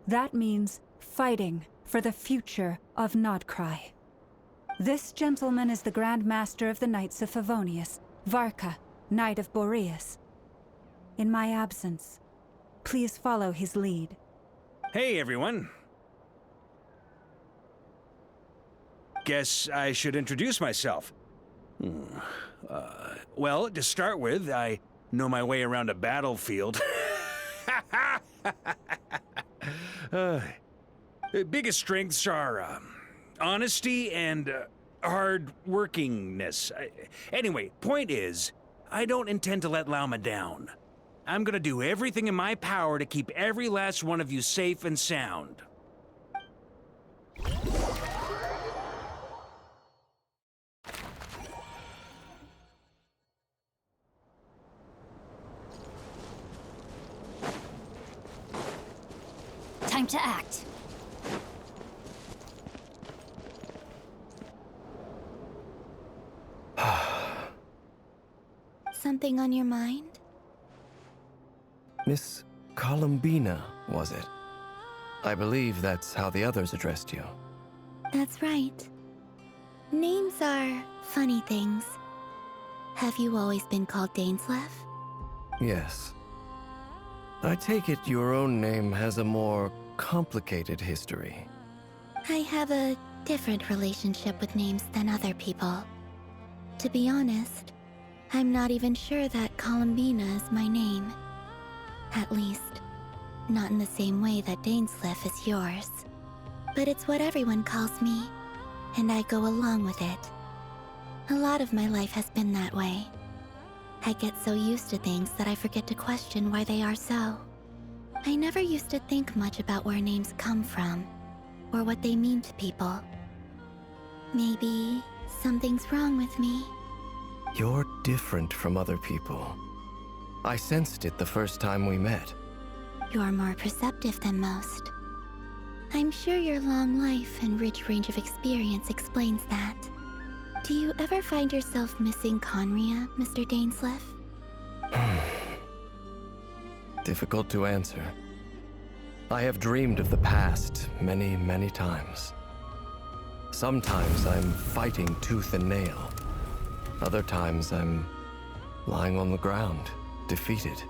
That means fighting for the future of Nodcry. This gentleman is the Grand Master of the Knights of Favonius, Varka, Knight of Boreas. In my absence, please follow his lead. Hey, everyone. Guess I should introduce myself. Well, to start with, I know my way around a battlefield. Biggest strengths are honesty and hard-workingness. Anyway, point is, I don't intend to let Lauma down. I'm gonna do everything in my power to keep every last one of you safe and sound. Time to act. Something on your mind? Miss Columbina, was it? I believe that's how the others addressed you. That's right. Names are funny things. Have you always been called Dainslev? Yes. I take it your own name has a more complicated history. I have a different relationship with names than other people. To be honest, I'm not even sure that Columbina is my name. At least, not in the same way that Dainslev is yours. But it's what everyone calls me, and I go along with it. A lot of my life has been that way. I get so used to things that I forget to question why they are so. I never used to think much about where names come from, or what they mean to people. Maybe something's wrong with me. You're different from other people. I sensed it the first time we met. You're more perceptive than most. I'm sure your long life and rich range of experience explains that. Do you ever find yourself missing Conria, Mr. Dainslev? Difficult to answer. I have dreamed of the past many, many times. Sometimes I'm fighting tooth and nail. Other times I'm lying on the ground, defeated.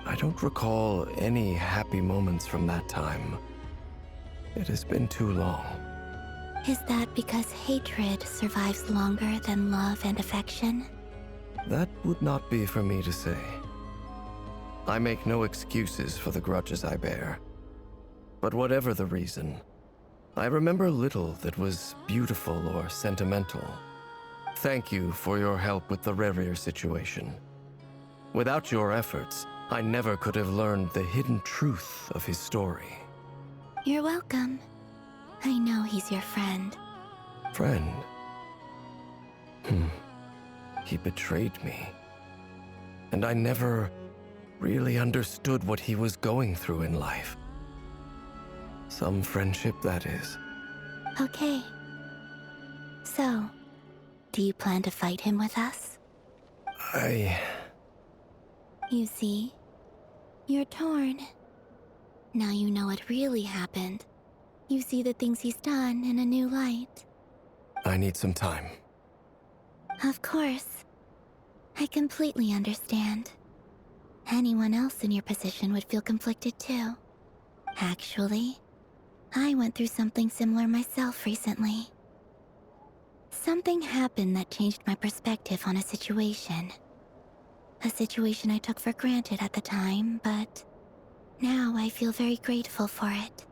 I don't recall any happy moments from that time. It has been too long. Is that because hatred survives longer than love and affection? That would not be for me to say. I make no excuses for the grudges I bear. But whatever the reason, I remember little that was beautiful or sentimental. Thank you for your help with the Rerir situation. Without your efforts, I never could have learned the hidden truth of his story. You're welcome. I know he's your friend. Friend? He betrayed me. And I never really understood what he was going through in life. Some friendship, that is. Okay. So, do you plan to fight him with us? You see, you're torn. Now you know what really happened. You see the things he's done in a new light. I need some time. Of course. I completely understand. Anyone else in your position would feel conflicted too. Actually, I went through something similar myself recently. Something happened that changed my perspective on a situation. A situation I took for granted at the time, but now I feel very grateful for it.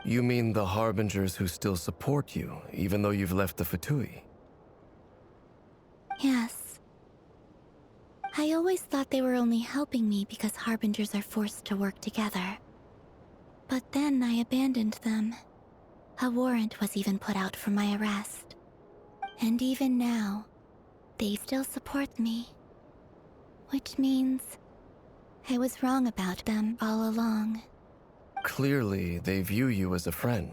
You mean the Harbingers who still support you, even though you've left the Fatui? Yes. I always thought they were only helping me because Harbingers are forced to work together. But then I abandoned them. A warrant was even put out for my arrest. And even now, they still support me. Which means I was wrong about them all along. Clearly, they view you as a friend.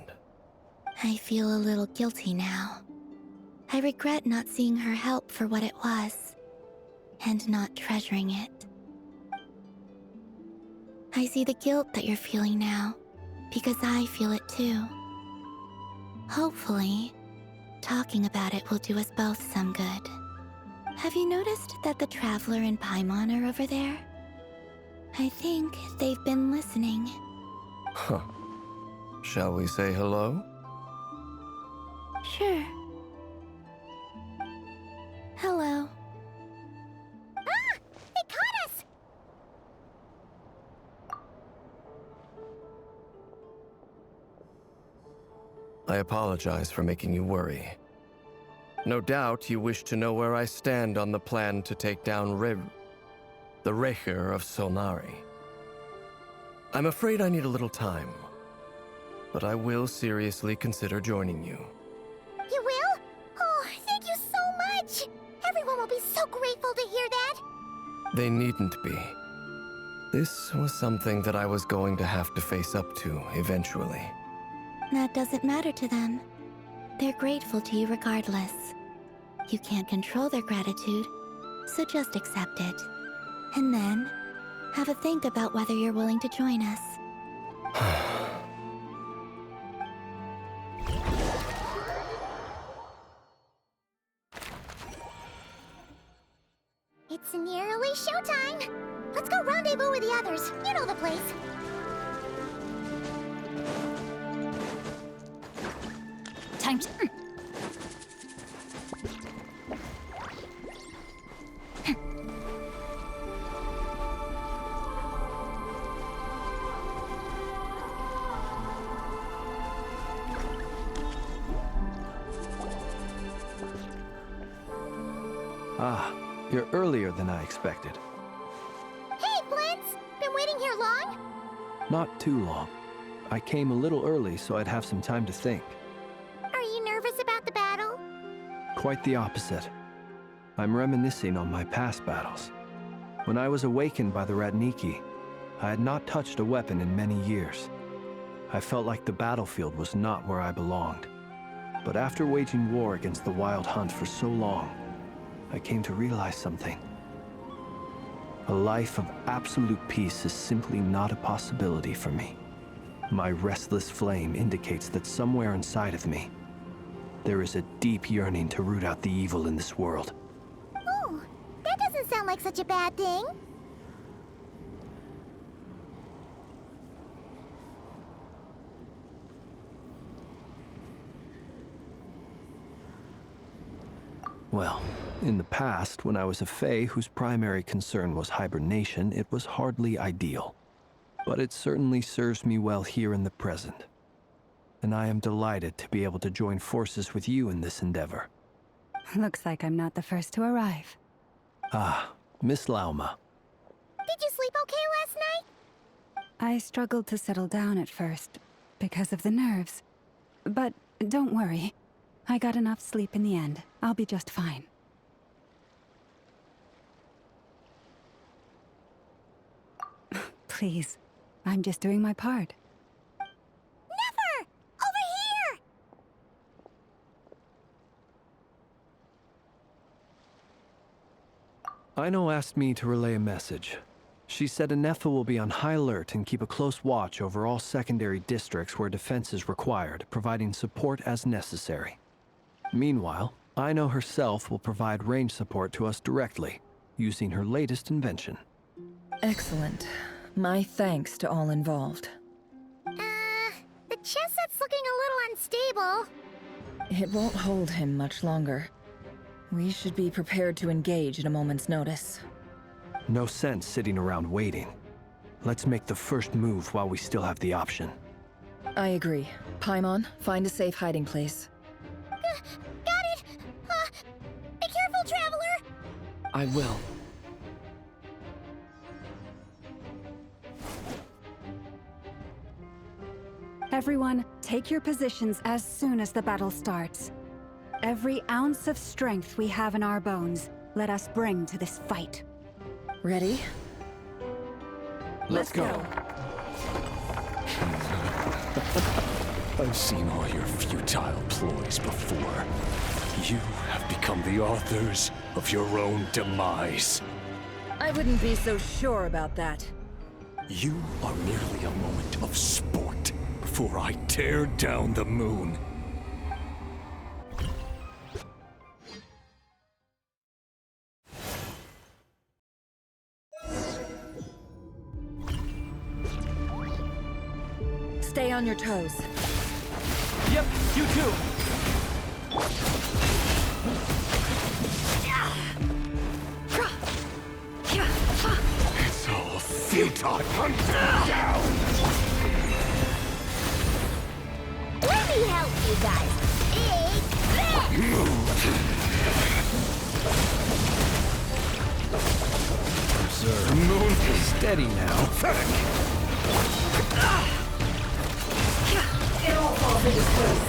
I feel a little guilty now. I regret not seeing her help for what it was, and not treasuring it. I see the guilt that you're feeling now, because I feel it too. Hopefully, talking about it will do us both some good. Have you noticed that the Traveler and Paimon are over there? I think they've been listening. Huh. Shall we say hello? Sure. Hello. Ah! They caught us! I apologize for making you worry. No doubt you wish to know where I stand on the plan to take down the Recher of Solnari. I'm afraid I need a little time, but I will seriously consider joining you. You will? Oh, thank you so much! Everyone will be so grateful to hear that! They needn't be. This was something that I was going to have to face up to eventually. That doesn't matter to them. They're grateful to you regardless. You can't control their gratitude, so just accept it. And then, have a think about whether you're willing to join us. It's nearly showtime! Let's go rendezvous with the others. You know the place. Time to... Ah, you're earlier than I expected. Hey, Blintz! Been waiting here long? Not too long. I came a little early so I'd have some time to think. Are you nervous about the battle? Quite the opposite. I'm reminiscing on my past battles. When I was awakened by the Ratniki, I had not touched a weapon in many years. I felt like the battlefield was not where I belonged. But after waging war against the Wild Hunt for so long, I came to realize something. A life of absolute peace is simply not a possibility for me. My restless flame indicates that somewhere inside of me, there is a deep yearning to root out the evil in this world. Oh, that doesn't sound like such a bad thing. Well, in the past, when I was a Fae whose primary concern was hibernation, it was hardly ideal. But it certainly serves me well here in the present. And I am delighted to be able to join forces with you in this endeavor. Looks like I'm not the first to arrive. Ah, Miss Lauma. Did you sleep okay last night? I struggled to settle down at first, because of the nerves. But don't worry. I got enough sleep in the end. I'll be just fine. Please, I'm just doing my part. Never! Over here! Aino asked me to relay a message. She said Anefa will be on high alert and keep a close watch over all secondary districts where defense is required, providing support as necessary. Meanwhile, Aino herself will provide range support to us directly, using her latest invention. Excellent. My thanks to all involved. The chess set's looking a little unstable. It won't hold him much longer. We should be prepared to engage at a moment's notice. No sense sitting around waiting. Let's make the first move while we still have the option. I agree. Paimon, find a safe hiding place. Got it! Be careful, Traveler! I will. Everyone, take your positions as soon as the battle starts. Every ounce of strength we have in our bones, let us bring to this fight. Ready? Let's go. I've seen all your futile ploys before. You have become the authors of your own demise. I wouldn't be so sure about that. You are merely a moment of sport before I tear down the moon. Stay on your toes. Yep, you too. It's all futile. Hunt them down! Let me help you guys. Observe. The moon is steady now. Pathetic! It all falls into place.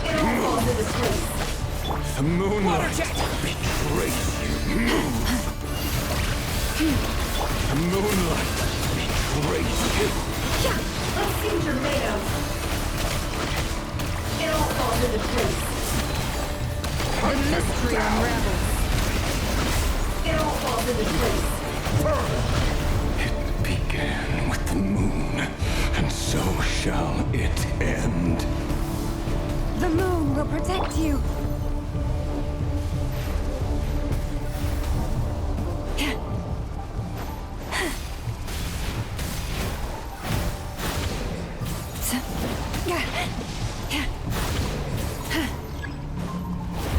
It all falls into place. The moonlight betrays you. The moonlight betrays you. Let's see what you're made of. It all falls into place. The mystery unravels. It all falls into place. It began with the moon, and so shall it end. The moon will protect you.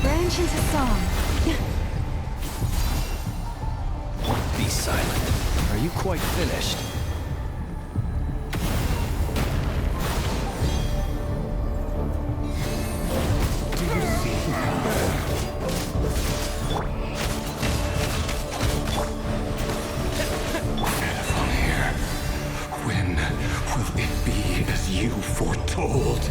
Branch into song. Be silent. Are you quite finished? Do you see here? When will it be as you foretold?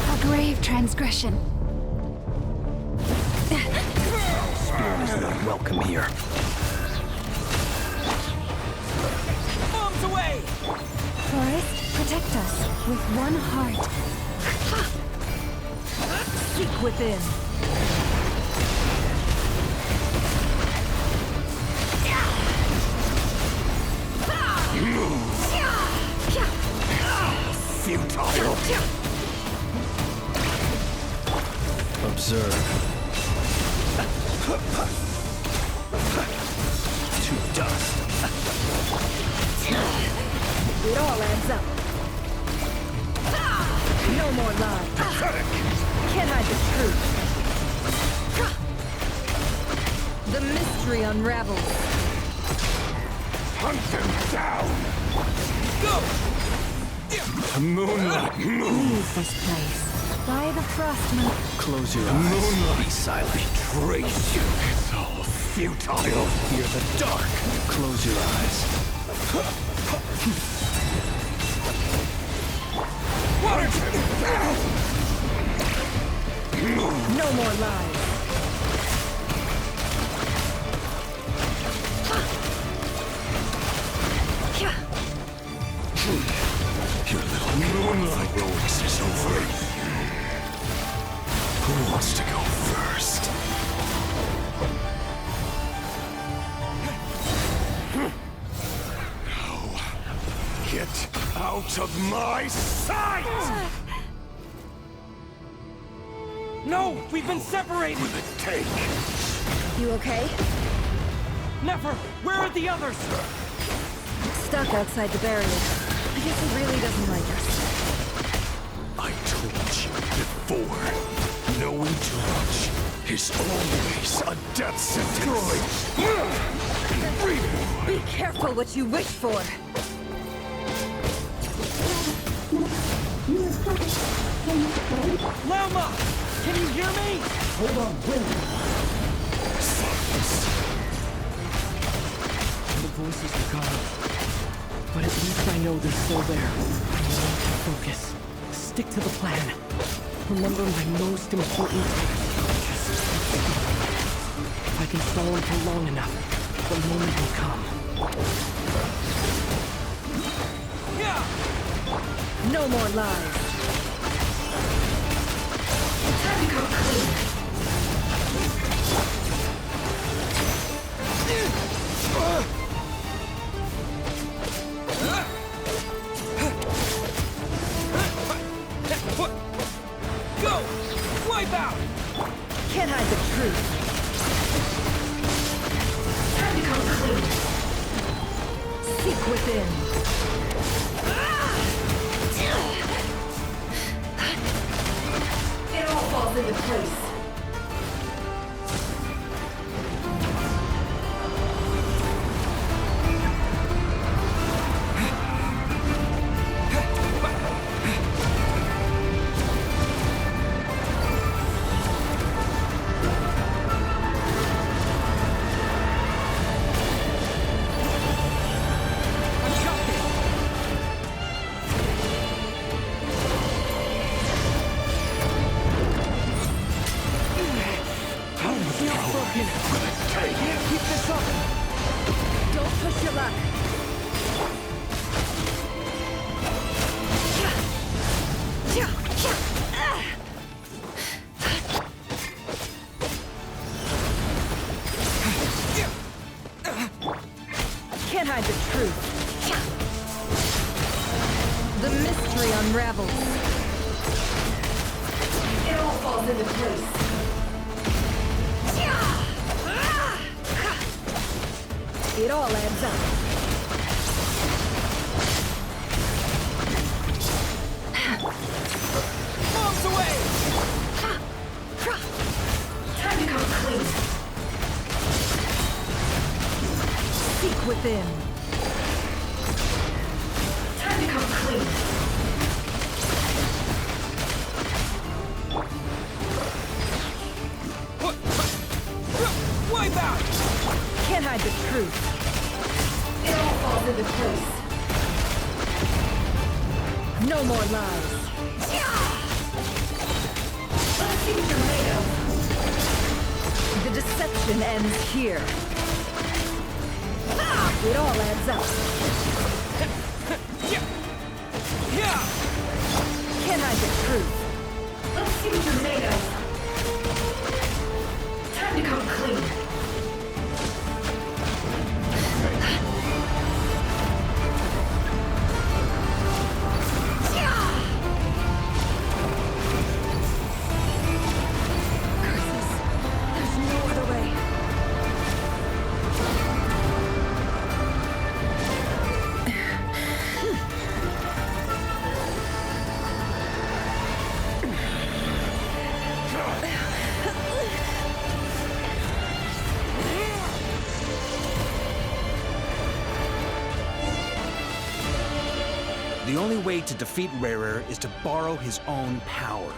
A grave transgression. Spear is not welcome here. Bombs away! Forest, protect us with one heart. Seek within. Futile! Observe. To dust. It all adds up. No more lies. Pathetic! Can't hide the truth. The mystery unravels. Hunt them down! Go! The moonlight Leave this place. By the frost moon. Close your eyes. moonlight Be silent. betrays you. It's all futile. Fear the dark. Close your eyes. Hunt them down! No more lies. Your little moonlight heroics is over. Who wants to go first? No. Get out of my sight! No! We've been separated! Will it take? You okay? Never! Where are the others? Stuck outside the barrier. I guess he really doesn't like us. I told you before. Knowing too much is always a death sentence. Be careful what you wish for. Lama! Can you hear me? The voices are gone. But at least I know they're still there. Focus. Stick to the plan. Remember my most important... can stall him for long enough, the moment will come. No more lies. Time to come clean. Go! Wipe out! Can't hide the truth. Time to come clean. Seek within. It all falls into place. Can't hide the truth. The mystery unravels. It all falls into place. It all adds up. Bombs away! Time to come clean. Seek within. Time to come clean. Wipe out! Can't hide the truth. It all falls into place. No more lies. Let's see what you're made of. The deception ends here. It all adds up. Can't hide the truth. Let's see what you're made of. Time to come clean. Curses. There's no other way. The only way to defeat Rarer is to borrow his own power.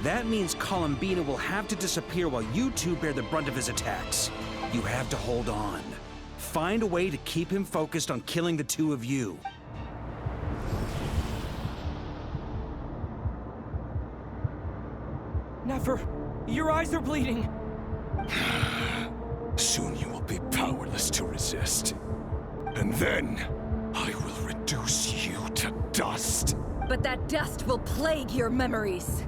That means Columbina will have to disappear while you two bear the brunt of his attacks. You have to hold on. Find a way to keep him focused on killing the two of you. Nefer, your eyes are bleeding. Soon you will be powerless to resist. And then, I will reduce you to dust. But that dust will plague your memories.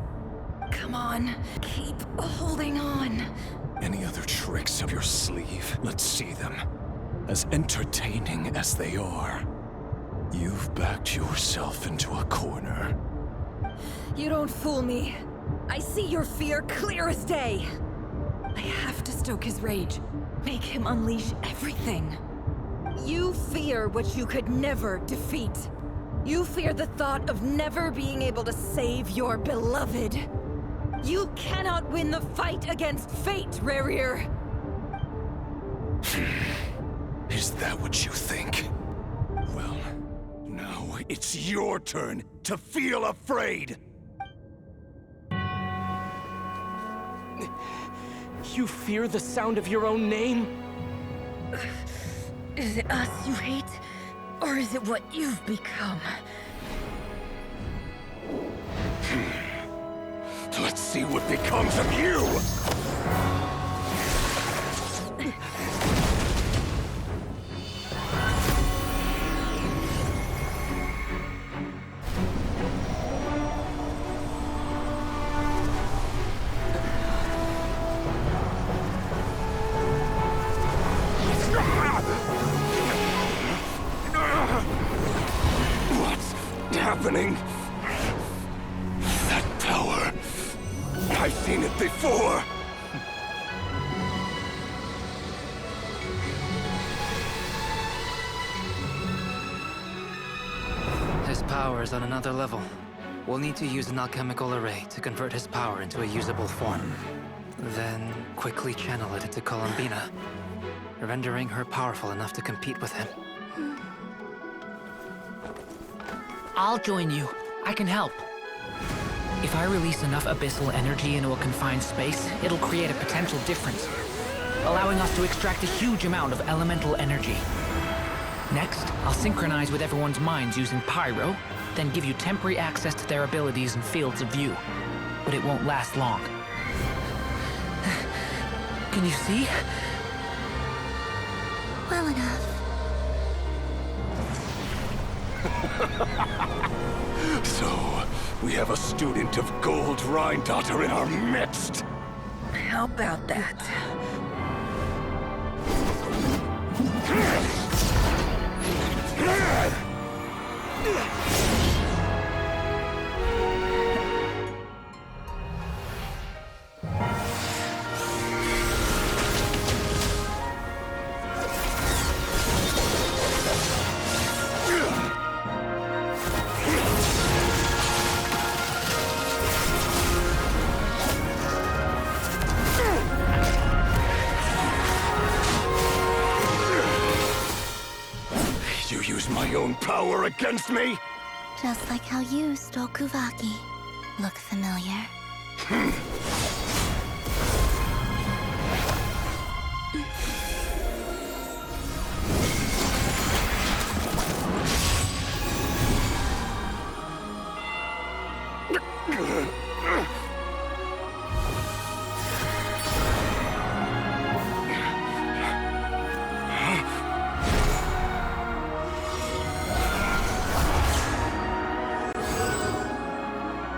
Come on, keep holding on. Any other tricks up your sleeve? Let's see them. As entertaining as they are, you've backed yourself into a corner. You don't fool me. I see your fear clear as day. I have to stoke his rage. Make him unleash everything. You fear what you could never defeat. You fear the thought of never being able to save your beloved. You cannot win the fight against fate, Rarir. Is that what you think? Well, now it's your turn to feel afraid! You fear the sound of your own name? Is it us you hate? Or is it what you've become? Let's see what becomes of you! happening? That power. I've seen it before. His power is on another level. We'll need to use an alchemical array to convert his power into a usable form. Then quickly channel it into Columbina, rendering her powerful enough to compete with him. I'll join you. I can help. If I release enough abyssal energy into a confined space, it'll create a potential difference, allowing us to extract a huge amount of elemental energy. Next, I'll synchronize with everyone's minds using Pyro, then give you temporary access to their abilities and fields of view. But it won't last long. Can you see? Well enough. So, we have a student of Gold Rheindotter in our midst. How about that? You use my own power against me? Just like how you stole Kuvaki. Look familiar?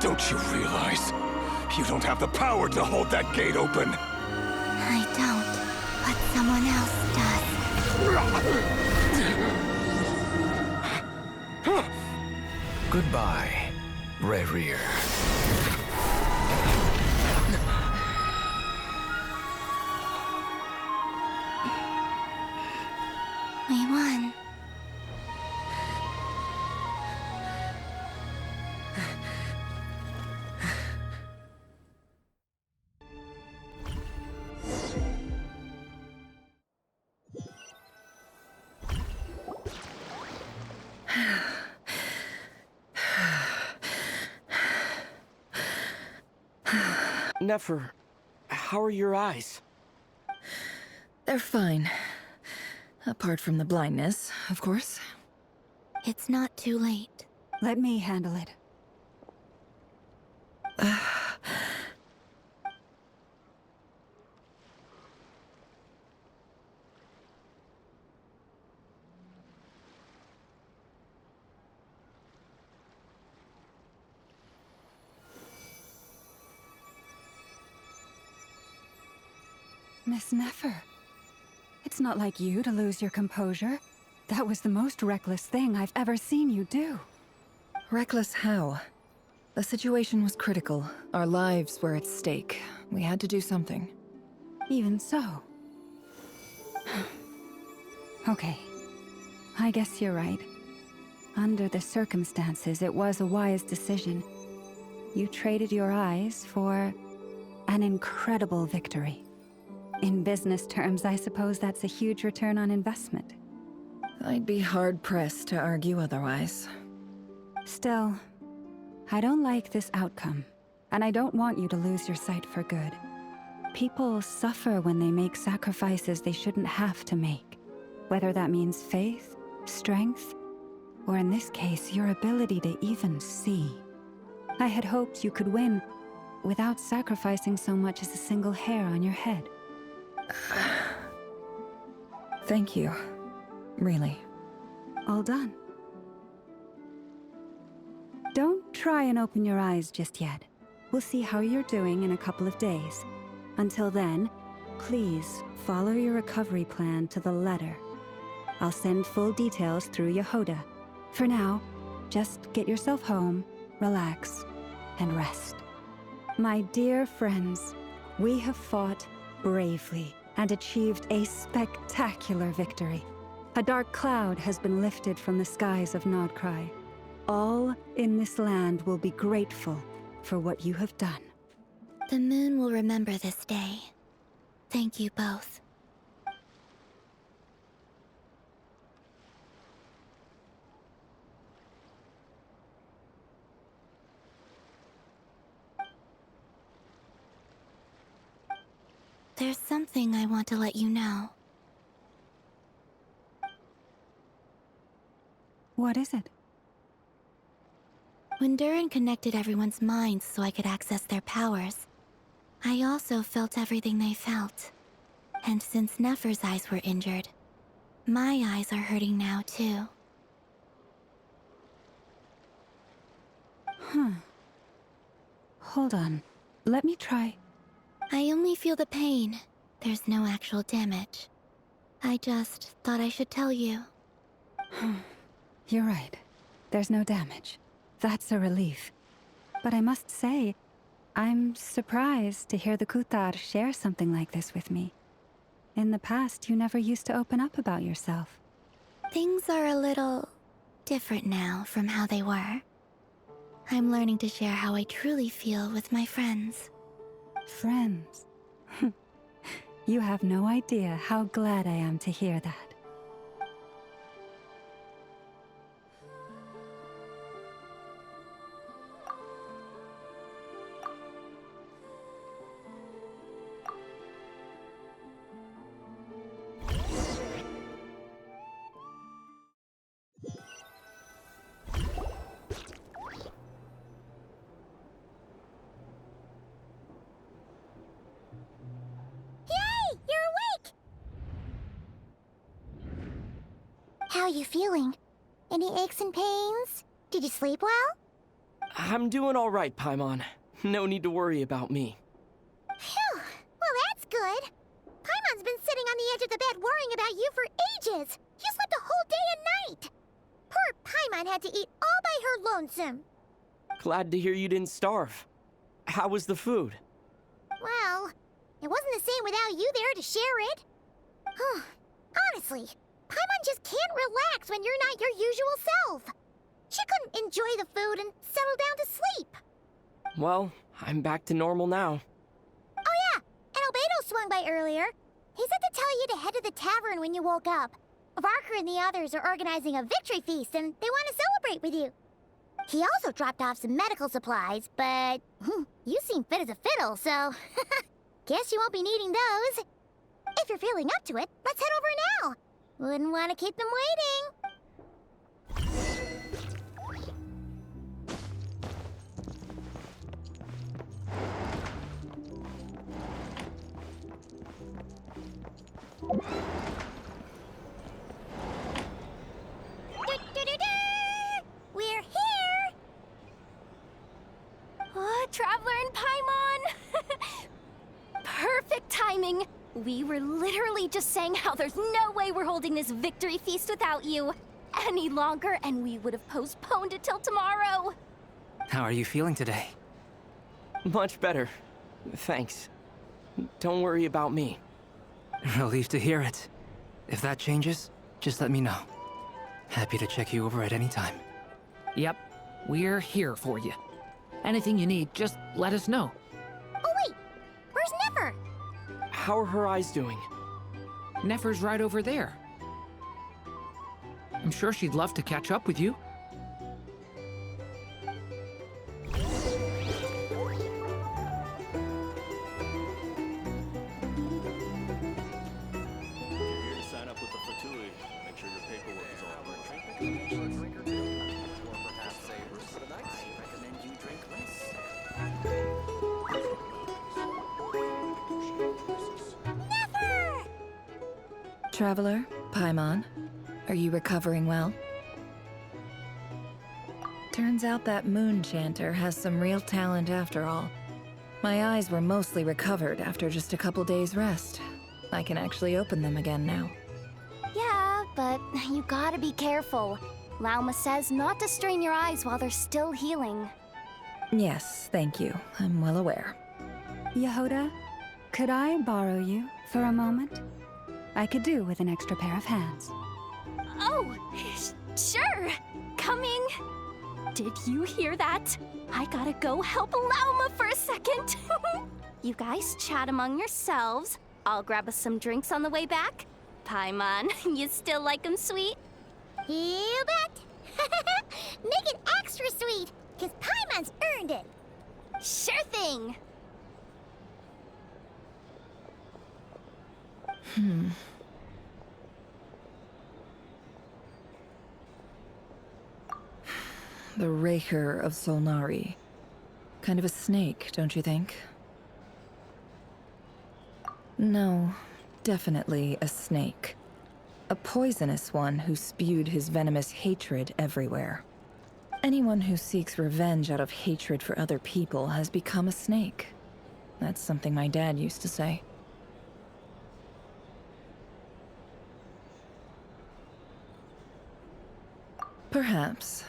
Don't you realize? You don't have the power to hold that gate open. I don't, but someone else does. Goodbye, Rerir. We won. Nefer, how are your eyes? They're fine. Apart from the blindness, of course. It's not too late. Let me handle it. Miss Nefer, it's not like you to lose your composure. That was the most reckless thing I've ever seen you do. Reckless how? The situation was critical. Our lives were at stake. We had to do something. Even so. Okay. I guess you're right. Under the circumstances, it was a wise decision. You traded your eyes for an incredible victory. In business terms, I suppose that's a huge return on investment. I'd be hard-pressed to argue otherwise. Still, I don't like this outcome, and I don't want you to lose your sight for good. People suffer when they make sacrifices they shouldn't have to make. Whether that means faith, strength, or in this case, your ability to even see. I had hoped you could win without sacrificing so much as a single hair on your head. Thank you. Really. All done. Don't try and open your eyes just yet. We'll see how you're doing in a couple of days. Until then, please follow your recovery plan to the letter. I'll send full details through Yehoda. For now, Just get yourself home, relax, and rest. My dear friends, we have fought bravely and achieved a spectacular victory. A dark cloud has been lifted from the skies of Nodcry. All in this land will be grateful for what you have done. The moon will remember this day. Thank you both. There's something I want to let you know. What is it? When Durin connected everyone's minds so I could access their powers, I also felt everything they felt. And since Nefer's eyes were injured, my eyes are hurting now too. Hold on. Let me try. I only feel the pain. There's no actual damage. I just thought I should tell you. You're right. There's no damage. That's a relief. But I must say, I'm surprised to hear the Kutar share something like this with me. In the past, you never used to open up about yourself. Things are a little different now from how they were. I'm learning to share how I truly feel with my friends. Friends? You have no idea how glad I am to hear that. How are you feeling? Any aches and pains? Did you sleep well? I'm doing all right, Paimon. No need to worry about me. Phew, well that's good. Paimon's been sitting on the edge of the bed worrying about you for ages. You slept a whole day and night. Poor Paimon had to eat all by her lonesome. Glad to hear you didn't starve. How was the food? Well, it wasn't the same without you there to share it. Honestly, Paimon just can't relax when you're not your usual self. She couldn't enjoy the food and settle down to sleep. Well, I'm back to normal now. Oh yeah, and Albedo swung by earlier. He said to tell you to head to the tavern when you woke up. Varker and the others are organizing a victory feast and they want to celebrate with you. He also dropped off some medical supplies, but you seem fit as a fiddle, so guess you won't be needing those. If you're feeling up to it, let's head over now. Wouldn't want to keep them waiting. We're here! Oh, Traveler and Paimon! Perfect timing! We were literally just saying how there's no way we're holding this victory feast without you any longer, and we would have postponed it till tomorrow. How are you feeling today? Much better. Thanks. Don't worry about me. Relieved to hear it. If that changes, just let me know. Happy to check you over at any time. Yep, we're here for you. Anything you need, just let us know. Oh wait, where's Nefer? How are her eyes doing? Nefer's right over there. I'm sure she'd love to catch up with you. Sign up with the Fatui. Make sure your paperwork is all right. Or perhaps savers for the night. I recommend you drink less. Nefer! Traveler, Paimon, are you recovering well? Turns out that moon chanter has some real talent after all. My eyes were mostly recovered after just a couple days' rest. I can actually open them again now. Yeah, but you gotta be careful. Lauma says not to strain your eyes while they're still healing. Yes, thank you. I'm well aware. Yehoda, could I borrow you for a moment? I could do with an extra pair of hands. Oh, sure. Coming. Did you hear that? I gotta go help Lauma for a second. You guys chat among yourselves. I'll grab us some drinks on the way back. Paimon, you still like 'em sweet? You bet! Make it extra sweet, because Paimon's earned it. Sure thing! The Raker of Solnari. Kind of a snake, don't you think? No, definitely a snake. A poisonous one who spewed his venomous hatred everywhere. Anyone who seeks revenge out of hatred for other people has become a snake. That's something my dad used to say. Perhaps.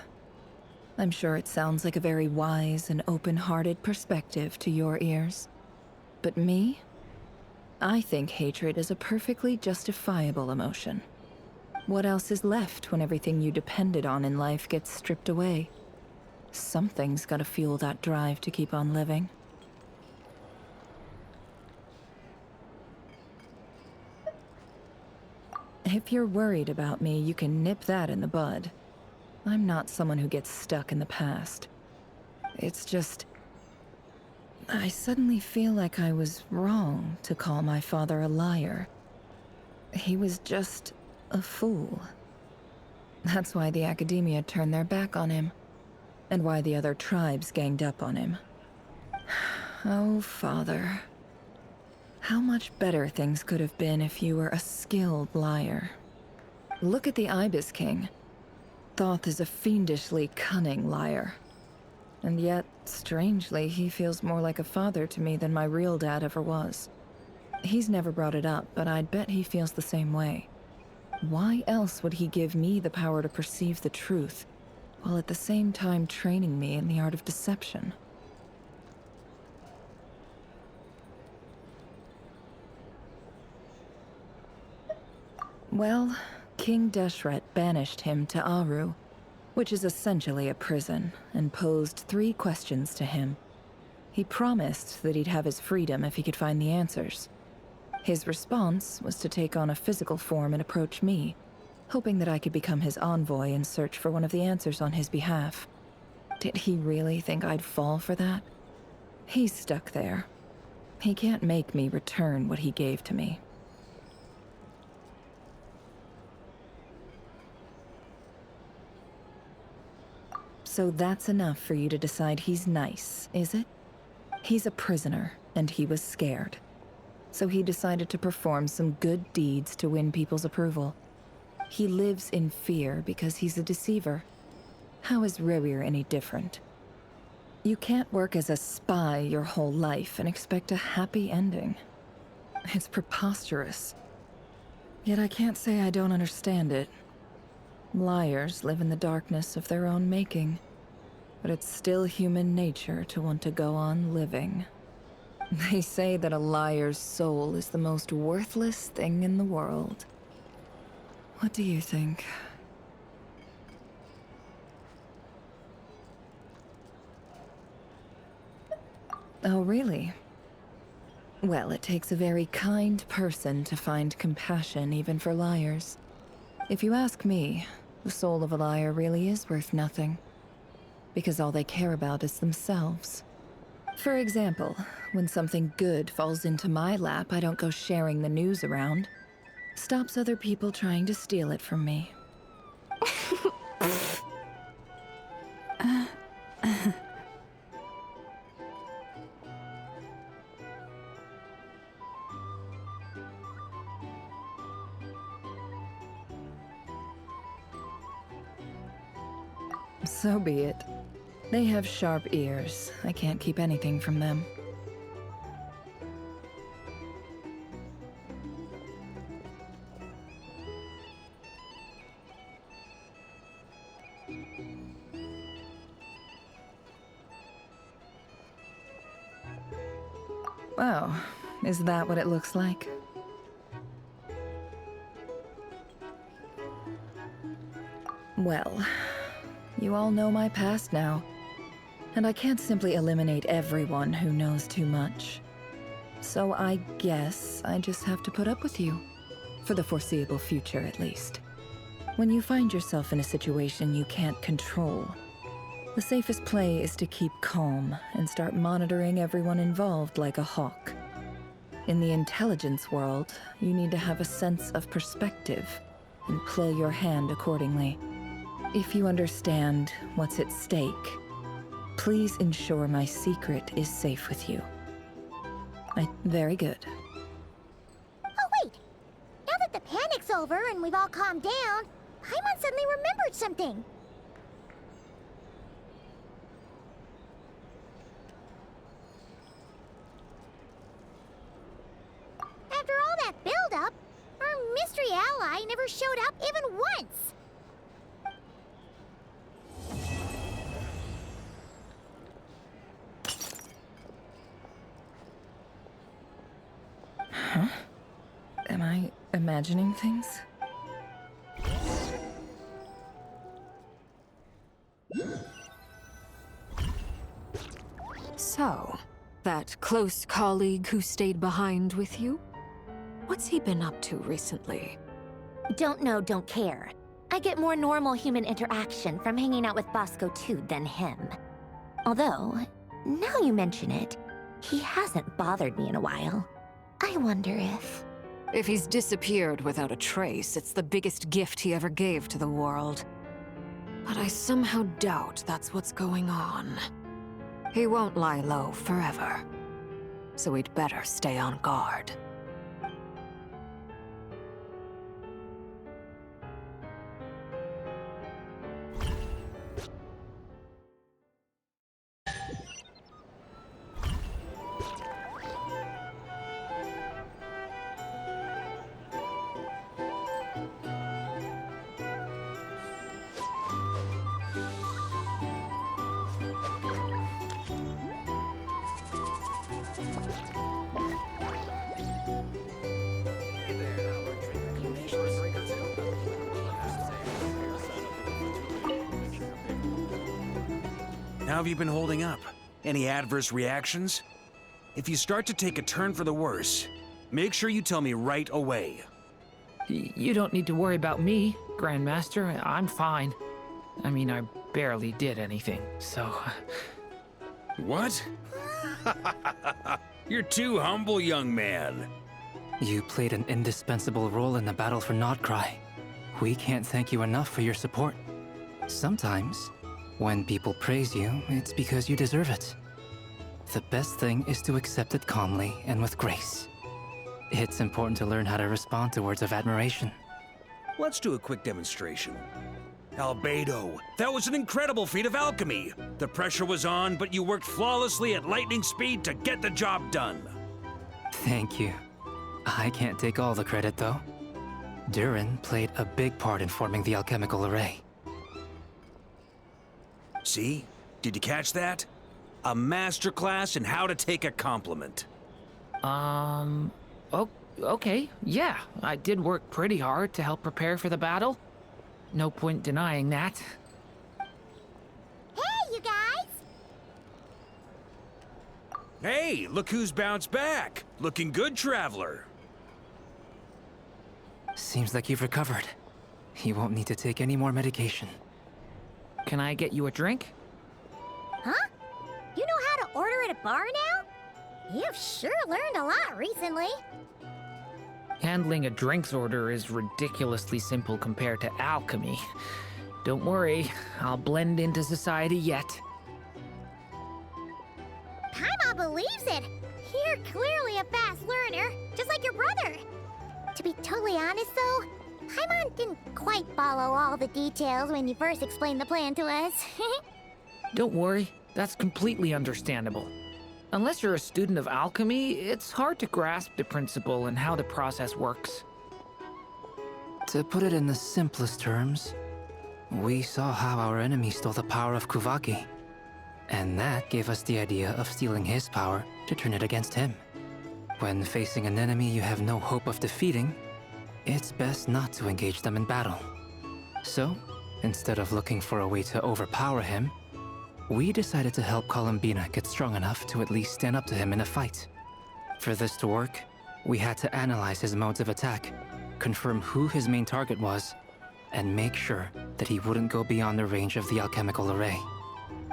I'm sure it sounds like a very wise and open-hearted perspective to your ears. But me? I think hatred is a perfectly justifiable emotion. What else is left when everything you depended on in life gets stripped away? Something's gotta fuel that drive to keep on living. If you're worried about me, you can nip that in the bud. I'm not someone who gets stuck in the past. It's just... I suddenly feel like I was wrong to call my father a liar. He was just a fool. That's why the Academia turned their back on him, and why the other tribes ganged up on him. Oh, Father. How much better things could have been if you were a skilled liar. Look at the Ibis King. Thoth is a fiendishly cunning liar. And yet, strangely, he feels more like a father to me than my real dad ever was. He's never brought it up, but I'd bet he feels the same way. Why else would he give me the power to perceive the truth, while at the same time training me in the art of deception? Well, King Deshret banished him to Aru, which is essentially a prison, and posed 3 questions to him. He promised that he'd have his freedom if he could find the answers. His response was to take on a physical form and approach me, hoping that I could become his envoy and search for one of the answers on his behalf. Did he really think I'd fall for that? He's stuck there. He can't make me return what he gave to me. So that's enough for you to decide he's nice, is it? He's a prisoner, and he was scared. So he decided to perform some good deeds to win people's approval. He lives in fear because he's a deceiver. How is Rerir any different? You can't work as a spy your whole life and expect a happy ending. It's preposterous. Yet I can't say I don't understand it. Liars live in the darkness of their own making, but it's still human nature to want to go on living. They say that a liar's soul is the most worthless thing in the world. What do you think? Oh, really? Well, it takes a very kind person to find compassion even for liars. If you ask me, the soul of a liar really is worth nothing, because all they care about is themselves. For example, when something good falls into my lap, I don't go sharing the news around. Stops other people trying to steal it from me. So be it. They have sharp ears. I can't keep anything from them. Oh, is that what it looks like? Well, you all know my past now. And I can't simply eliminate everyone who knows too much. So I guess I just have to put up with you. For the foreseeable future, at least. When you find yourself in a situation you can't control, the safest play is to keep calm and start monitoring everyone involved like a hawk. In the intelligence world, you need to have a sense of perspective and play your hand accordingly. If you understand what's at stake, please ensure my secret is safe with you. Very good. Oh, wait! Now that the panic's over and we've all calmed down, Paimon suddenly remembered something. After all that build-up, our mystery ally never showed up even once. Huh? Am I imagining things? So, that close colleague who stayed behind with you? What's he been up to recently? Don't know, don't care. I get more normal human interaction from hanging out with Bosco too than him. Although, now you mention it, he hasn't bothered me in a while. I wonder if... If he's disappeared without a trace, it's the biggest gift he ever gave to the world. But I somehow doubt that's what's going on. He won't lie low forever. So we'd better stay on guard. How have you been holding up? Any adverse reactions? If you start to take a turn for the worse, make sure you tell me right away. You don't need to worry about me, Grandmaster. I'm fine. I mean, I barely did anything, so... What? You're too humble, young man. You played an indispensable role in the battle for Nodcry. We can't thank you enough for your support. Sometimes, when people praise you, it's because you deserve it. The best thing is to accept it calmly and with grace. It's important to learn how to respond to words of admiration. Let's do a quick demonstration. Albedo, that was an incredible feat of alchemy. The pressure was on, but you worked flawlessly at lightning speed to get the job done. Thank you. I can't take all the credit, though. Durin played a big part in forming the alchemical array. See? Did you catch that? A masterclass in how to take a compliment. Okay, yeah. I did work pretty hard to help prepare for the battle. No point denying that. Hey, you guys! Hey, look who's bounced back. Looking good, Traveler. Seems like you've recovered. You won't need to take any more medication. Can I get you a drink? Huh? You know how to order at a bar now? You've sure learned a lot recently. Handling a drinks order is ridiculously simple compared to alchemy. Don't worry, I'll blend into society yet. Paimon believes it! You're clearly a fast learner, just like your brother. To be totally honest though, Paimon didn't quite follow all the details when you first explained the plan to us. Don't worry, that's completely understandable. Unless you're a student of alchemy, it's hard to grasp the principle and how the process works. To put it in the simplest terms, we saw how our enemy stole the power of Kuvaki. And that gave us the idea of stealing his power to turn it against him. When facing an enemy you have no hope of defeating, it's best not to engage them in battle. So, instead of looking for a way to overpower him, we decided to help Columbina get strong enough to at least stand up to him in a fight. For this to work, we had to analyze his modes of attack, confirm who his main target was, and make sure that he wouldn't go beyond the range of the alchemical array.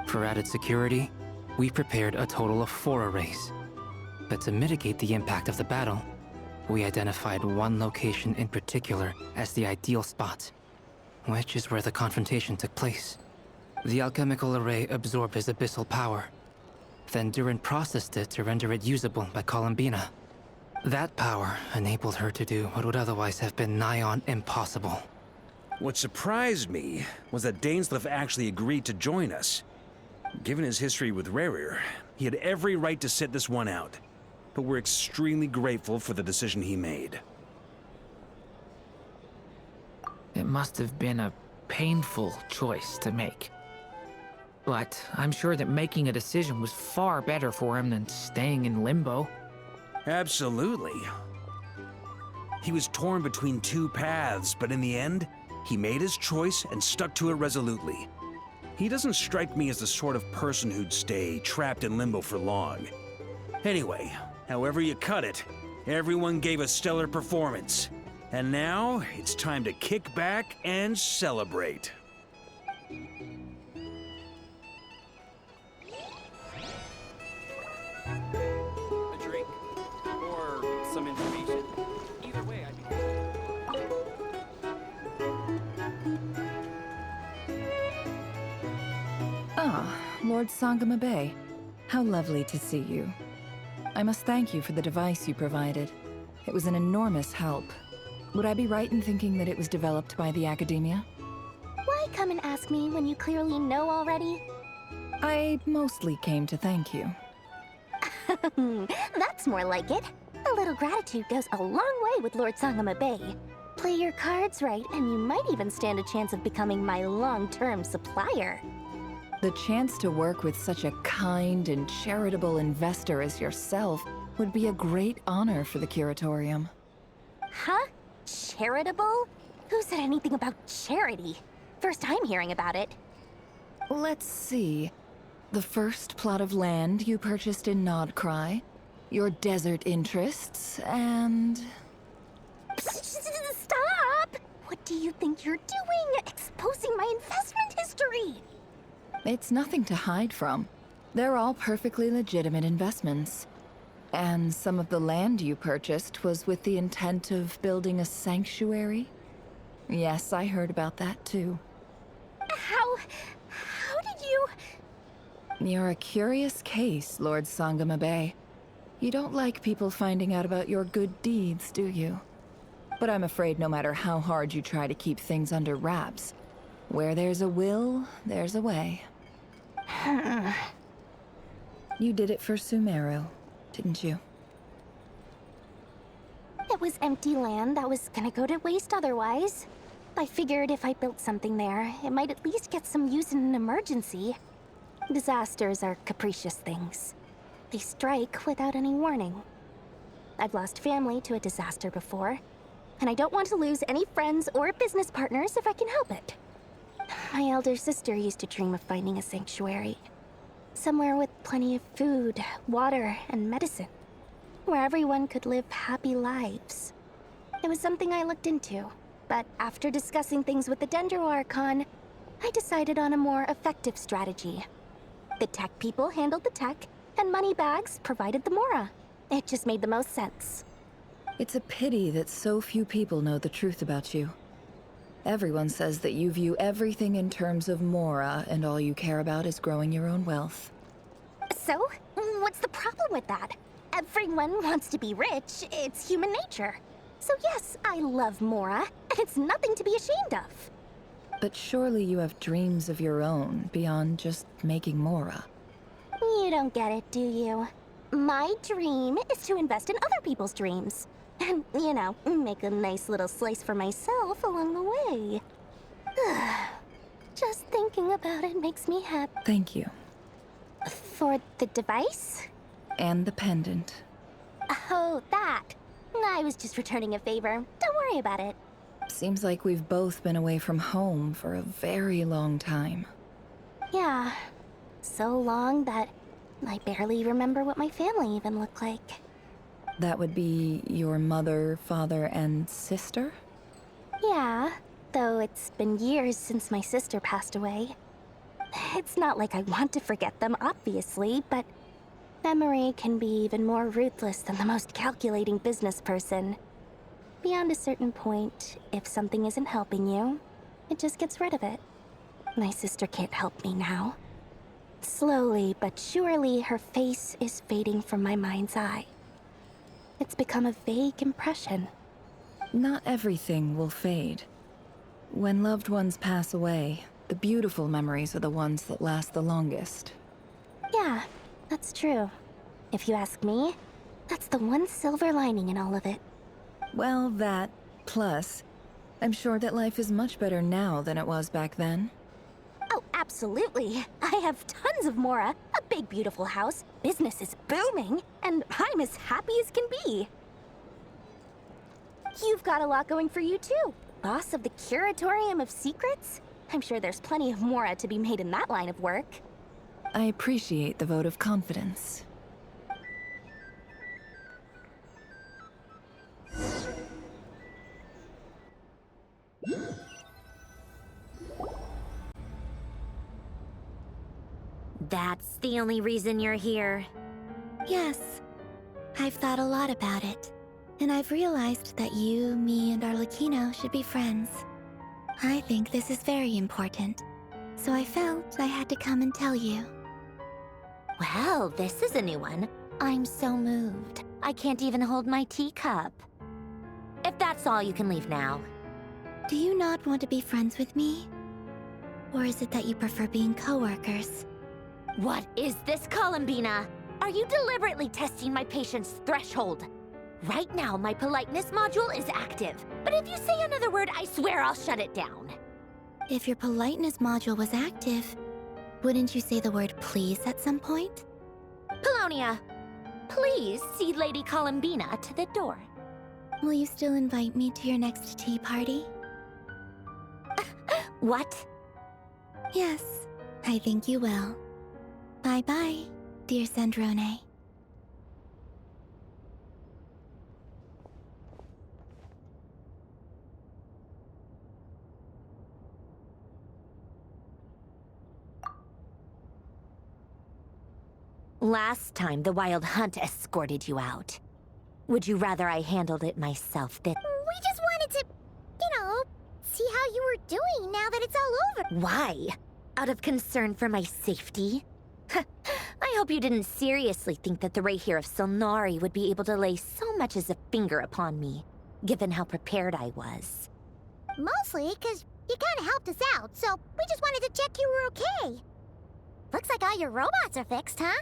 For added security, we prepared a total of 4 arrays. But to mitigate the impact of the battle, we identified one location in particular as the ideal spot, which is where the confrontation took place. The alchemical array absorbed his abyssal power. Then Durin processed it to render it usable by Columbina. That power enabled her to do what would otherwise have been nigh on impossible. What surprised me was that Dainsleif actually agreed to join us. Given his history with Rerir, he had every right to sit this one out. But we're extremely grateful for the decision he made. It must have been a painful choice to make. But I'm sure that making a decision was far better for him than staying in limbo. Absolutely. He was torn between 2 paths, but in the end, he made his choice and stuck to it resolutely. He doesn't strike me as the sort of person who'd stay trapped in limbo for long. Anyway, however you cut it, everyone gave a stellar performance. And now, it's time to kick back and celebrate. A drink? Or some information? Either way, I'd be... Ah, Lord Sangama Bay. How lovely to see you. I must thank you for the device you provided. It was an enormous help. Would I be right in thinking that it was developed by the Academia? Why come and ask me when you clearly know already? I mostly came to thank you. That's more like it. A little gratitude goes a long way with Lord Sangama Bay. Play your cards right, and you might even stand a chance of becoming my long-term supplier. The chance to work with such a kind and charitable investor as yourself would be a great honor for the Curatorium. Huh? Charitable? Who said anything about charity? First time hearing about it. Let's see. The first plot of land you purchased in Nodcry, your desert interests, and... Stop! What do you think you're doing? Exposing my investment history! It's nothing to hide from. They're all perfectly legitimate investments. And some of the land you purchased was with the intent of building a sanctuary? Yes, I heard about that too. How did you... You're a curious case, Lord Sangama Bay. You don't like people finding out about your good deeds, do you? But I'm afraid no matter how hard you try to keep things under wraps, where there's a will, there's a way. You did it for Sumeru, didn't you? It was empty land that was gonna go to waste otherwise. I figured if I built something there, it might at least get some use in an emergency. Disasters are capricious things. They strike without any warning. I've lost family to a disaster before, and I don't want to lose any friends or business partners if I can help it. My elder sister used to dream of finding a sanctuary. Somewhere with plenty of food, water, and medicine. Where everyone could live happy lives. It was something I looked into, but after discussing things with the Dendro Archon, I decided on a more effective strategy. The tech people handled the tech, and Moneybags provided the Mora. It just made the most sense. It's a pity that so few people know the truth about you. Everyone says that you view everything in terms of Mora, and all you care about is growing your own wealth. So, what's the problem with that? Everyone wants to be rich. It's human nature. So yes, I love Mora, and it's nothing to be ashamed of. But surely you have dreams of your own beyond just making Mora. You don't get it, do you? My dream is to invest in other people's dreams. And, you know, make a nice little slice for myself along the way. Just thinking about it makes me happy. Thank you. For the device? And the pendant. Oh, that. I was just returning a favor. Don't worry about it. Seems like we've both been away from home for a very long time. Yeah. So long that I barely remember what my family even looked like. That would be your mother, father, and sister? Yeah, though it's been years since my sister passed away. It's not like I want to forget them, obviously, but memory can be even more ruthless than the most calculating business person. Beyond a certain point, if something isn't helping you, it just gets rid of it. My sister can't help me now. Slowly but surely, her face is fading from my mind's eye. It's become a vague impression. Not everything will fade. When loved ones pass away, the beautiful memories are the ones that last the longest. Yeah, that's true. If you ask me, that's the one silver lining in all of it. Well, that, plus, I'm sure that life is much better now than it was back then. Oh, absolutely. I have tons of Mora, a big beautiful house, business is booming, and I'm as happy as can be. You've got a lot going for you too. Boss of the Curatorium of Secrets? I'm sure there's plenty of Mora to be made in that line of work. I appreciate the vote of confidence. That's the only reason you're here. Yes. I've thought a lot about it. And I've realized that you, me, and Arlecchino should be friends. I think this is very important. So I felt I had to come and tell you. Well, this is a new one. I'm so moved. I can't even hold my teacup. If that's all, you can leave now. Do you not want to be friends with me? Or is it that you prefer being co-workers? What is this, Columbina? Are you deliberately testing my patience threshold? Right now, my politeness module is active. But if you say another word, I swear I'll shut it down. If your politeness module was active, wouldn't you say the word please at some point? Polonia, please see Lady Columbina to the door. Will you still invite me to your next tea party? What? Yes, I think you will. Bye-bye, dear Sandrone. Last time, the Wild Hunt escorted you out. Would you rather I handled it myself this? We just wanted to, see how you were doing now that it's all over. Why? Out of concern for my safety? I hope you didn't seriously think that the Rayhir of Solnari would be able to lay so much as a finger upon me, given how prepared I was. Mostly because you kind of helped us out, so we just wanted to check you were okay. Looks like all your robots are fixed, huh?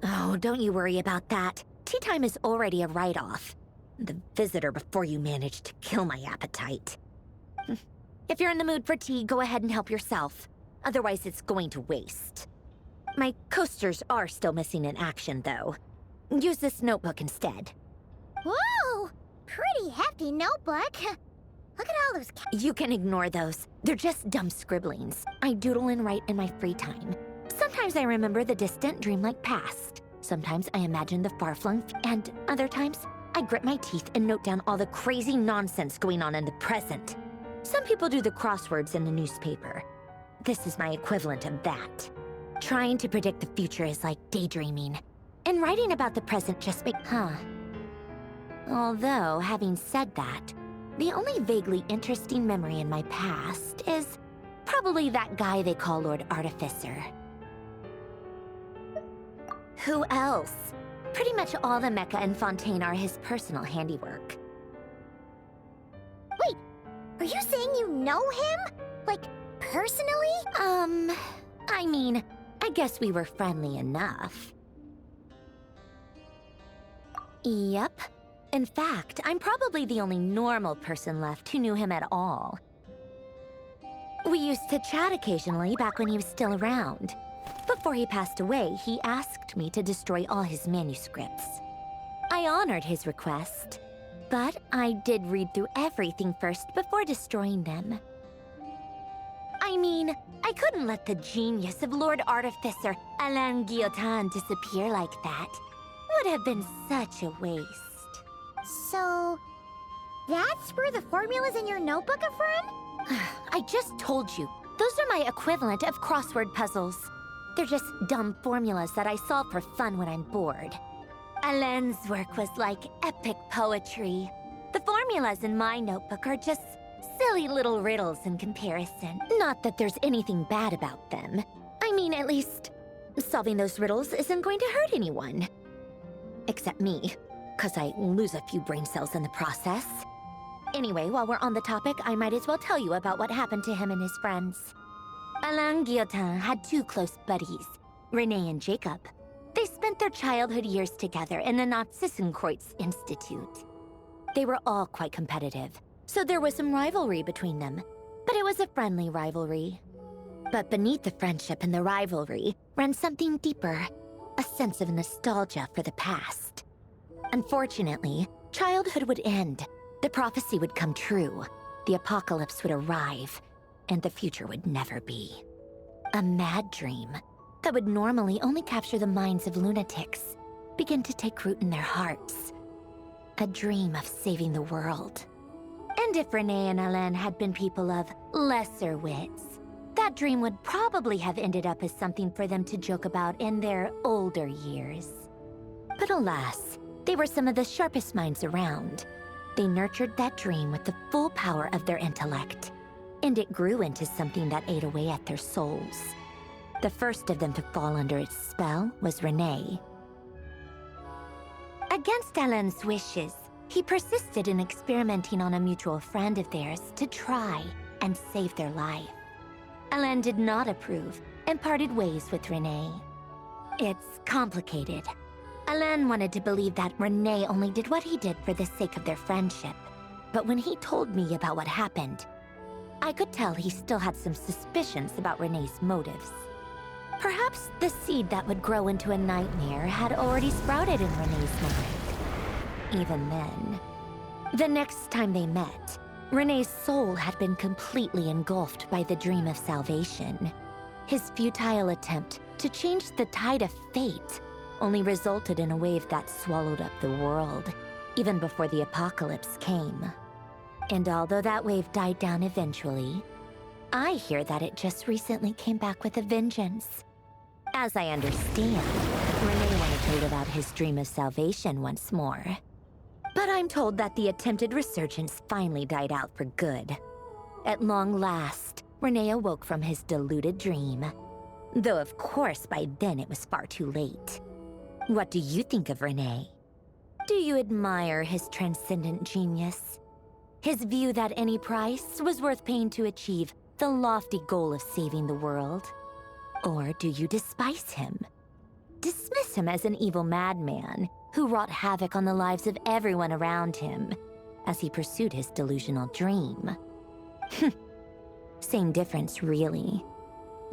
Oh, don't you worry about that. Tea time is already a write-off. The visitor before you managed to kill my appetite. If you're in the mood for tea, go ahead and help yourself. Otherwise, it's going to waste. My coasters are still missing in action, though. Use this notebook instead. Whoa! Pretty hefty notebook. Look at all those You can ignore those. They're just dumb scribblings. I doodle and write in my free time. Sometimes I remember the distant, dreamlike past. Sometimes I imagine the far-flung and other times, I grit my teeth and note down all the crazy nonsense going on in the present. Some people do the crosswords in the newspaper. This is my equivalent of that. Trying to predict the future is like daydreaming. And writing about the present just Although, having said that, the only vaguely interesting memory in my past is probably that guy they call Lord Artificer. Who else? Pretty much all the mecha in Fontaine are his personal handiwork. Wait, are you saying you know him? Like, personally? I mean, I guess we were friendly enough. Yep. In fact, I'm probably the only normal person left who knew him at all. We used to chat occasionally back when he was still around. Before he passed away, he asked me to destroy all his manuscripts. I honored his request, but I did read through everything first before destroying them. I mean, I couldn't let the genius of Lord Artificer Alain Guillotin disappear like that. Would have been such a waste. So, that's where the formulas in your notebook are from? I just told you. Those are my equivalent of crossword puzzles. They're just dumb formulas that I solve for fun when I'm bored. Alain's work was like epic poetry. The formulas in my notebook are just silly little riddles in comparison. Not that there's anything bad about them. I mean, at least, solving those riddles isn't going to hurt anyone. Except me, 'cause I lose a few brain cells in the process. Anyway, while we're on the topic, I might as well tell you about what happened to him and his friends. Alain Guillotin had two close buddies, Renee and Jacob. They spent their childhood years together in the Narzissenkreuz Institute. They were all quite competitive, so there was some rivalry between them, but it was a friendly rivalry. But beneath the friendship and the rivalry ran something deeper, a sense of nostalgia for the past. Unfortunately, childhood would end, the prophecy would come true, the apocalypse would arrive, and the future would never be. A mad dream that would normally only capture the minds of lunatics begin to take root in their hearts. A dream of saving the world. And if Renee and Alain had been people of lesser wits, that dream would probably have ended up as something for them to joke about in their older years. But alas, they were some of the sharpest minds around. They nurtured that dream with the full power of their intellect, and it grew into something that ate away at their souls. The first of them to fall under its spell was Renee. Against Alain's wishes, he persisted in experimenting on a mutual friend of theirs to try and save their life. Alain did not approve and parted ways with Renee. It's complicated. Alain wanted to believe that Renee only did what he did for the sake of their friendship. But when he told me about what happened, I could tell he still had some suspicions about Renee's motives. Perhaps the seed that would grow into a nightmare had already sprouted in Renee's mind. Even then, the next time they met, Renee's soul had been completely engulfed by the dream of salvation. His futile attempt to change the tide of fate only resulted in a wave that swallowed up the world, even before the apocalypse came. And although that wave died down eventually, I hear that it just recently came back with a vengeance. As I understand, Renee wanted to live out his dream of salvation once more. But I'm told that the attempted resurgence finally died out for good. At long last, Renee awoke from his deluded dream. Though of course by then it was far too late. What do you think of Renee? Do you admire his transcendent genius? His view that any price was worth paying to achieve the lofty goal of saving the world? Or do you despise him? Dismiss him as an evil madman who wrought havoc on the lives of everyone around him as he pursued his delusional dream? Same difference, really.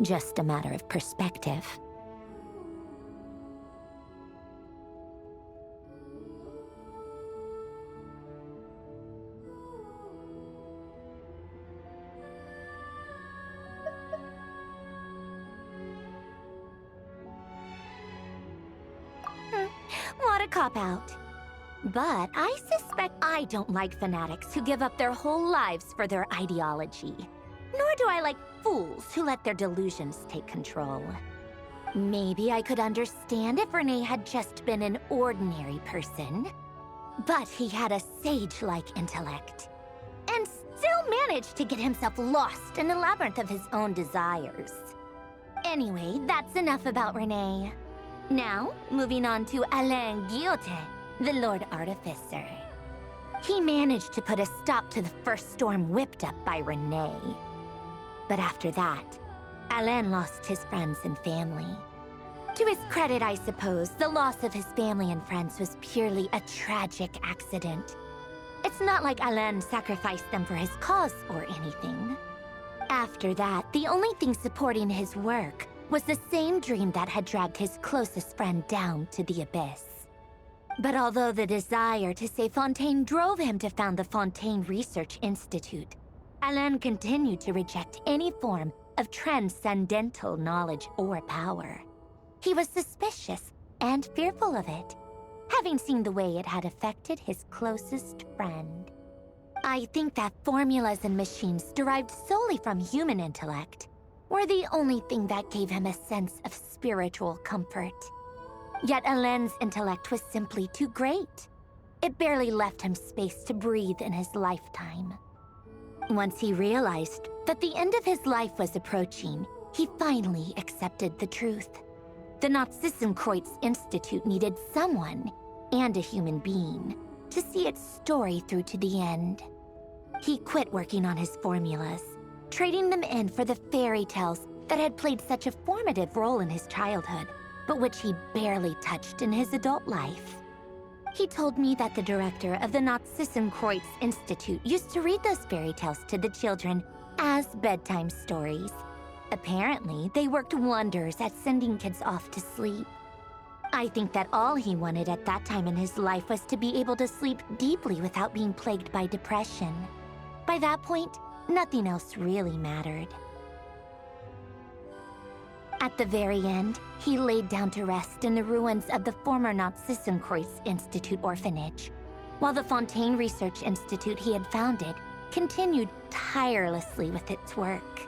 Just a matter of perspective. What a cop-out. But I suspect I don't like fanatics who give up their whole lives for their ideology. Nor do I like fools who let their delusions take control. Maybe I could understand if Renee had just been an ordinary person. But he had a sage-like intellect. And still managed to get himself lost in the labyrinth of his own desires. Anyway, that's enough about Renee. Now, moving on to Alain Guillotin, the Lord Artificer. He managed to put a stop to the first storm whipped up by Renee. But after that, Alain lost his friends and family. To his credit, I suppose, the loss of his family and friends was purely a tragic accident. It's not like Alain sacrificed them for his cause or anything. After that, the only thing supporting his work was the same dream that had dragged his closest friend down to the abyss. But although the desire to save Fontaine drove him to found the Fontaine Research Institute, Alain continued to reject any form of transcendental knowledge or power. He was suspicious and fearful of it, having seen the way it had affected his closest friend. I think that formulas and machines derived solely from human intellect were the only thing that gave him a sense of spiritual comfort. Yet Alain's intellect was simply too great. It barely left him space to breathe in his lifetime. Once he realized that the end of his life was approaching, he finally accepted the truth. The Nazissenkreuz Institute needed someone, and a human being, to see its story through to the end. He quit working on his formulas, trading them in for the fairy tales that had played such a formative role in his childhood, but which he barely touched in his adult life. He told me that the director of the Nazissenkreuz Institute used to read those fairy tales to the children as bedtime stories. Apparently, they worked wonders at sending kids off to sleep. I think that all he wanted at that time in his life was to be able to sleep deeply without being plagued by depression. By that point, nothing else really mattered. At the very end, he laid down to rest in the ruins of the former Nazissenkreuz Institute orphanage, while the Fontaine Research Institute he had founded continued tirelessly with its work.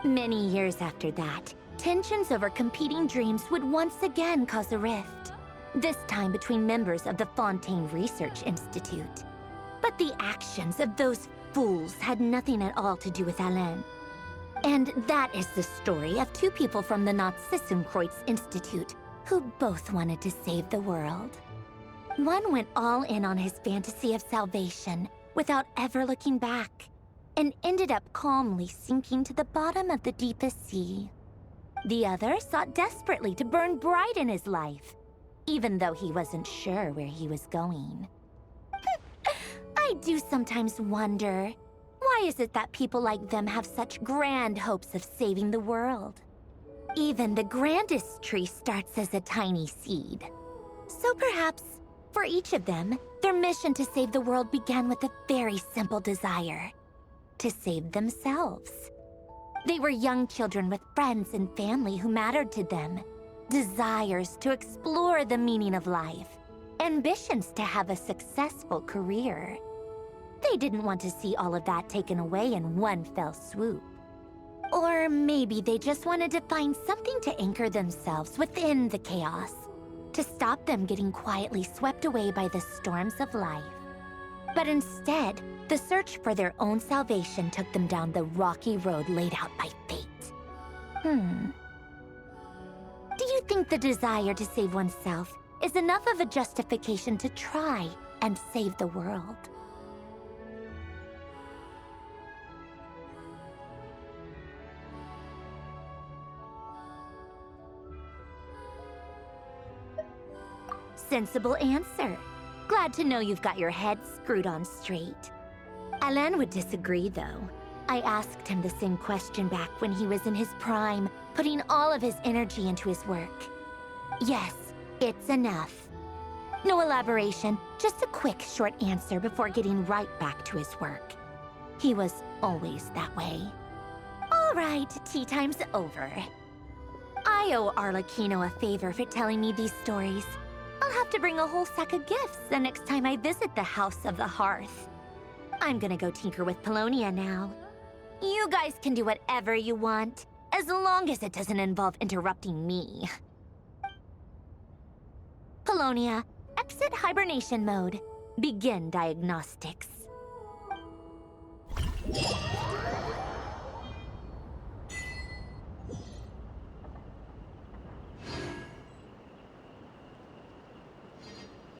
Many years after that, tensions over competing dreams would once again cause a rift, this time between members of the Fontaine Research Institute. But the actions of those fools had nothing at all to do with Alain. And that is the story of two people from the Nazissenkreuz Institute who both wanted to save the world. One went all in on his fantasy of salvation without ever looking back, and ended up calmly sinking to the bottom of the deepest sea. The other sought desperately to burn bright in his life, even though he wasn't sure where he was going. I do sometimes wonder, why is it that people like them have such grand hopes of saving the world? Even the grandest tree starts as a tiny seed. So perhaps, for each of them, their mission to save the world began with a very simple desire: to save themselves. They were young children with friends and family who mattered to them, desires to explore the meaning of life, ambitions to have a successful career. They didn't want to see all of that taken away in one fell swoop. Or maybe they just wanted to find something to anchor themselves within the chaos, to stop them getting quietly swept away by the storms of life. But instead, the search for their own salvation took them down the rocky road laid out by fate. Do you think the desire to save oneself is enough of a justification to try and save the world? Sensible answer. Glad to know you've got your head screwed on straight. Alain would disagree, though. I asked him the same question back when he was in his prime, putting all of his energy into his work. Yes, it's enough. No elaboration, just a quick, short answer before getting right back to his work. He was always that way. All right, tea time's over. I owe Arlecchino a favor for telling me these stories. I'll have to bring a whole sack of gifts the next time I visit the House of the Hearth. I'm gonna go tinker with Polonia now. You guys can do whatever you want, as long as it doesn't involve interrupting me. Polonia, exit hibernation mode. Begin diagnostics.